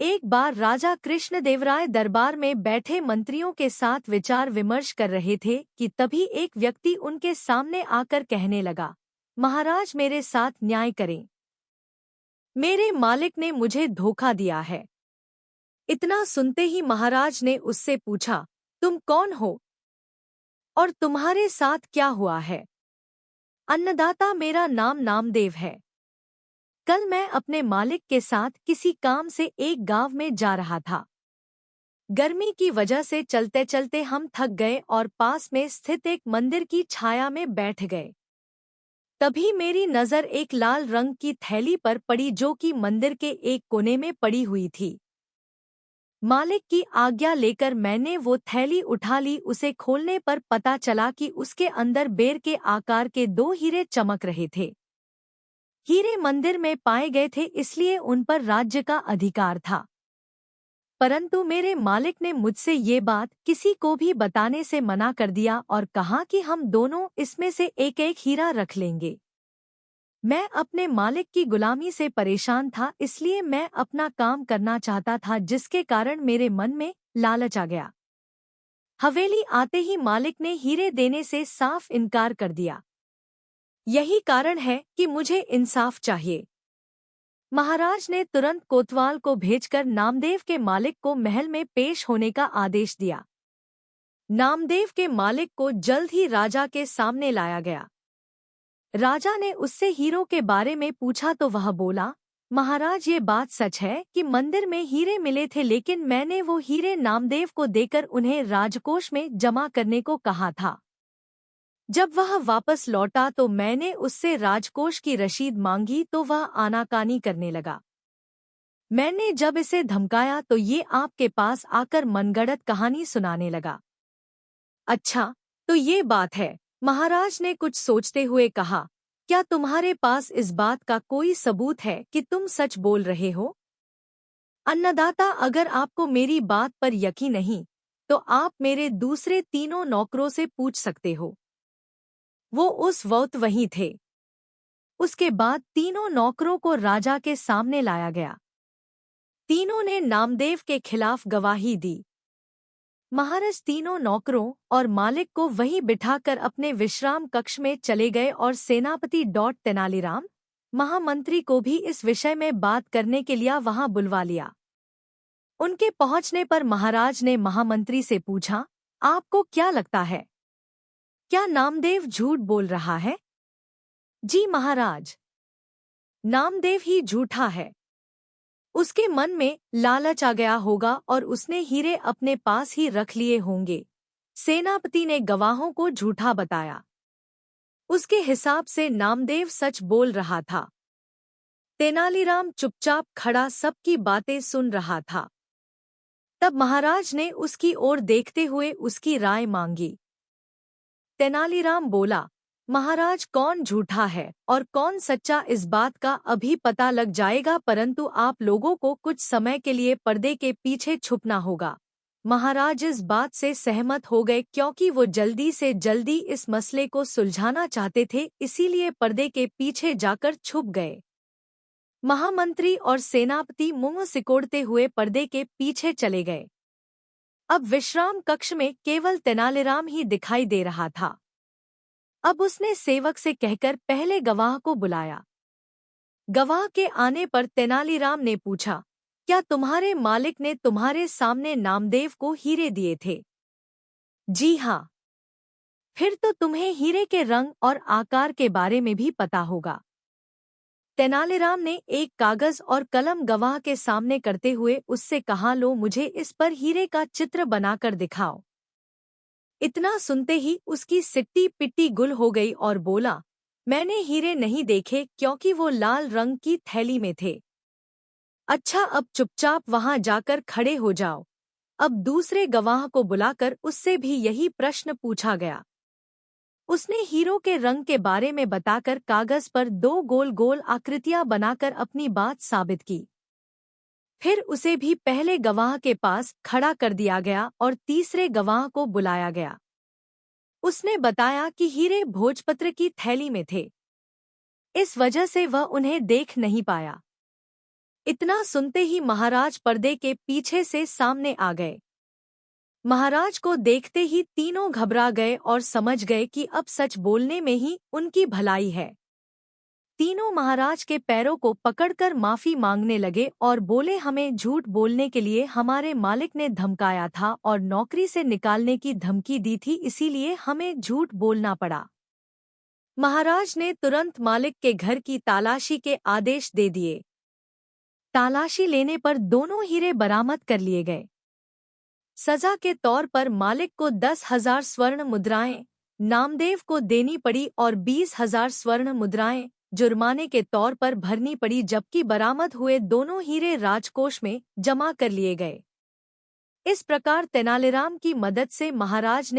एक बार राजा कृष्णदेवराय दरबार में बैठे मंत्रियों के साथ विचार विमर्श कर रहे थे कि तभी एक व्यक्ति उनके सामने आकर कहने लगा, महाराज मेरे साथ न्याय करें। मेरे मालिक ने मुझे धोखा दिया है। इतना सुनते ही महाराज ने उससे पूछा, तुम कौन हो और तुम्हारे साथ क्या हुआ है? अन्नदाता, मेरा नाम नामदेव है। कल मैं अपने मालिक के साथ किसी काम से एक गांव में जा रहा था। गर्मी की वजह से चलते चलते हम थक गए और पास में स्थित एक मंदिर की छाया में बैठ गए। तभी मेरी नज़र एक लाल रंग की थैली पर पड़ी जो कि मंदिर के एक कोने में पड़ी हुई थी। मालिक की आज्ञा लेकर मैंने वो थैली उठा ली। उसे खोलने पर पता चला कि उसके अंदर बेर के आकार के 2 हीरे चमक रहे थे। हीरे मंदिर में पाए गए थे, इसलिए उन पर राज्य का अधिकार था। परंतु मेरे मालिक ने मुझसे ये बात किसी को भी बताने से मना कर दिया और कहा कि हम दोनों इसमें से एक एक हीरा रख लेंगे। मैं अपने मालिक की गुलामी से परेशान था, इसलिए मैं अपना काम करना चाहता था, जिसके कारण मेरे मन में लालच आ गया। हवेली आते ही मालिक ने हीरे देने से साफ इनकार कर दिया। यही कारण है कि मुझे इंसाफ चाहिए। महाराज ने तुरंत कोतवाल को भेजकर नामदेव के मालिक को महल में पेश होने का आदेश दिया। नामदेव के मालिक को जल्द ही राजा के सामने लाया गया। राजा ने उससे हीरों के बारे में पूछा तो वह बोला, महाराज ये बात सच है कि मंदिर में हीरे मिले थे, लेकिन मैंने वो हीरे नामदेव को देकर उन्हें राजकोष में जमा करने को कहा था। जब वह वापस लौटा तो मैंने उससे राजकोष की रसीद मांगी तो वह आनाकानी करने लगा। मैंने जब इसे धमकाया तो ये आपके पास आकर मनगढ़ंत कहानी सुनाने लगा। अच्छा, तो ये बात है, महाराज ने कुछ सोचते हुए कहा, क्या तुम्हारे पास इस बात का कोई सबूत है कि तुम सच बोल रहे हो? अन्नदाता, अगर आपको मेरी बात पर यकीन नहीं तो आप मेरे दूसरे 3 नौकरों से पूछ सकते हो। वो उस वक्त वहीं थे। उसके बाद 3 नौकरों को राजा के सामने लाया गया। तीनों ने नामदेव के खिलाफ गवाही दी। महाराज 3 नौकरों और मालिक को वहीं बिठाकर अपने विश्राम कक्ष में चले गए और सेनापति तेनालीराम, महामंत्री को भी इस विषय में बात करने के लिए वहां बुलवा लिया। उनके पहुंचने पर महाराज ने महामंत्री से पूछा, आपको क्या लगता है, क्या नामदेव झूठ बोल रहा है? जी महाराज, नामदेव ही झूठा है। उसके मन में लालच आ गया होगा और उसने हीरे अपने पास ही रख लिए होंगे। सेनापति ने गवाहों को झूठा बताया। उसके हिसाब से नामदेव सच बोल रहा था। तेनालीराम चुपचाप खड़ा सबकी बातें सुन रहा था। तब महाराज ने उसकी ओर देखते हुए उसकी राय मांगी। तेनालीराम बोला, महाराज, कौन झूठा है और कौन सच्चा इस बात का अभी पता लग जाएगा, परंतु आप लोगों को कुछ समय के लिए पर्दे के पीछे छुपना होगा। महाराज इस बात से सहमत हो गए क्योंकि वो जल्दी से जल्दी इस मसले को सुलझाना चाहते थे, इसीलिए पर्दे के पीछे जाकर छुप गए। महामंत्री और सेनापति मुंह सिकोड़ते हुए पर्दे के पीछे चले गए। अब विश्राम कक्ष में केवल तेनालीराम ही दिखाई दे रहा था। अब उसने सेवक से कहकर पहले गवाह को बुलाया। गवाह के आने पर तेनालीराम ने पूछा, क्या तुम्हारे मालिक ने तुम्हारे सामने नामदेव को हीरे दिए थे? जी हाँ। फिर तो तुम्हें हीरे के रंग और आकार के बारे में भी पता होगा। तेनालीराम ने एक कागज और कलम गवाह के सामने करते हुए उससे कहा, लो, मुझे इस पर हीरे का चित्र बनाकर दिखाओ। इतना सुनते ही उसकी सिट्टी पिट्टी गुल हो गई और बोला, मैंने हीरे नहीं देखे क्योंकि वो लाल रंग की थैली में थे। अच्छा, अब चुपचाप वहां जाकर खड़े हो जाओ। अब दूसरे गवाह को बुलाकर उससे भी यही प्रश्न पूछा गया। उसने हीरो के रंग के बारे में बताकर कागज पर 2 गोल गोल आकृतियां बनाकर अपनी बात साबित की। फिर उसे भी पहले गवाह के पास खड़ा कर दिया गया और तीसरे गवाह को बुलाया गया। उसने बताया कि हीरे भोजपत्र की थैली में थे, इस वजह से वह उन्हें देख नहीं पाया। इतना सुनते ही महाराज पर्दे के पीछे से सामने आ गए। महाराज को देखते ही तीनों घबरा गए और समझ गए कि अब सच बोलने में ही उनकी भलाई है। तीनों महाराज के पैरों को पकड़कर माफी मांगने लगे और बोले, हमें झूठ बोलने के लिए हमारे मालिक ने धमकाया था और नौकरी से निकालने की धमकी दी थी, इसीलिए हमें झूठ बोलना पड़ा। महाराज ने तुरंत मालिक के घर की तलाशी के आदेश दे दिए। तलाशी लेने पर दोनों हीरे बरामद कर लिए गए। सजा के तौर पर मालिक को 10,000 स्वर्ण मुद्राएं नामदेव को देनी पड़ी और 20,000 स्वर्ण मुद्राएं जुर्माने के तौर पर भरनी पड़ी, जबकि बरामद हुए दोनों हीरे राजकोष में जमा कर लिए गए। इस प्रकार तेनालीराम की मदद से महाराज ने